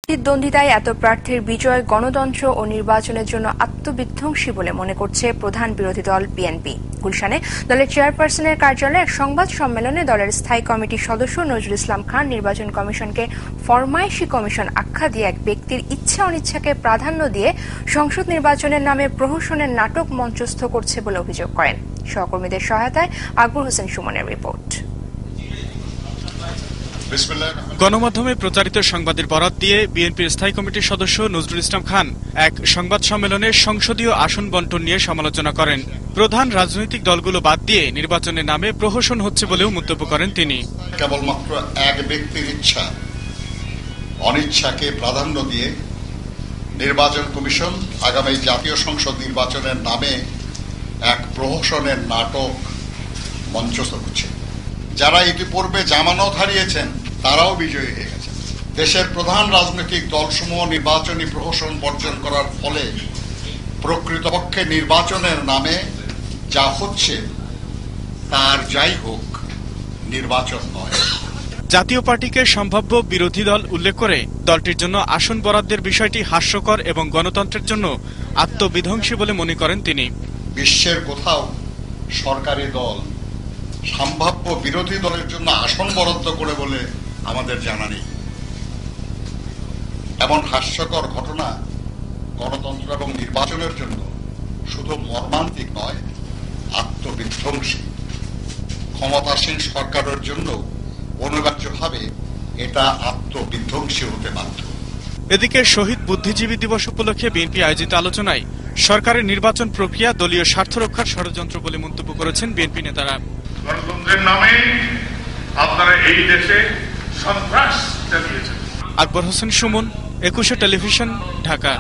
প্রতিদ্বন্দ্বিতায় এত প্রার্থীর বিজয় গণতন্ত্র ও নির্বাচনের জন্য আত্মবিধ্বংসী বলে মনে করছে প্রধান বিরোধী দল বিএনপি। গুলশানে দলের চেয়ারপারসনের কার্যালয়ে এক সংবাদ সম্মেলনে দলের স্থায়ী কমিটির সদস্য নজরুল ইসলাম খান নির্বাচন কমিশনকে ফরমায়েশি কমিশন আখ্যা দিয়ে এক ব্যক্তির ইচ্ছা অনিচ্ছাকে প্রাধান্য দিয়ে সংসদ নির্বাচনের নামে প্রহসনের নাটক মঞ্চস্থ করছে বলে অভিযোগ করেন। সহকর্মীদের সহায়তায় আকবর হোসেন সুমনের রিপোর্ট। গণমাধ্যমে প্রচারিত সংবাদের বরাত দিয়ে বিএনপির স্থায়ী কমিটির সদস্য নজরুল ইসলাম খান এক সংবাদ সম্মেলনে সংসদীয় আসন বণ্টন নিয়ে সমালোচনা করেন। প্রধান রাজনৈতিক দলগুলো বাদ দিয়ে নির্বাচনের নামে প্রহসন হচ্ছে বলেও মন্তব্য করেন তিনি। কেবলমাত্র এক ব্যক্তির ইচ্ছা অনিচ্ছাকে প্রাধান্য দিয়ে নির্বাচন কমিশন আগামী জাতীয় সংসদ নির্বাচনের নামে এক প্রহসনের নাটক মঞ্চস্থ করছে। যারা ইতিপূর্বে জামানত হারিয়েছেন তারাও বিজয়ী হয়ে গেছেন। দেশের প্রধান রাজনৈতিক দলসমূহ নির্বাচনী প্রহসন বর্জন করার ফলে প্রকৃতপক্ষে নির্বাচনের নামে যা হচ্ছে তার যাই হোক নির্বাচন নয়। জাতীয় পার্টিকে সম্ভাব্য বিরোধী দল উল্লেখ করে দলটির জন্য আসন বরাদ্দের বিষয়টি হাস্যকর এবং গণতন্ত্রের জন্য আত্মবিধ্বংসী বলে মনে করেন তিনি। বিশ্বের কোথাও সরকারি দল সম্ভাব্য বিরোধী দলের জন্য আসন বরাদ্দ করে বলে আমাদের জানা নেই। এমন হাস্যকর ঘটনা গণতন্ত্র এবং নির্বাচনের জন্য শুধু মর্মান্তিক নয়, আত্মবিধ্বংসী। ক্ষমতাসীন সরকারের জন্য অনিবার্যভাবে এটা আত্মবিধ্বংসী হতে বাধ্য। এদিকে শহীদ বুদ্ধিজীবী দিবস উপলক্ষে বিএনপি আয়োজিত আলোচনায় সরকারের নির্বাচন প্রক্রিয়া দলীয় স্বার্থ রক্ষার ষড়যন্ত্র বলে মন্তব্য করেছেন বিএনপি নেতারা। গণতন্ত্রের নামে আপনারা এই দেশে সন্ত্রাস চালিয়েছেন। আকবর হোসেন সুমন, 21 টেলিভিশন, ঢাকা।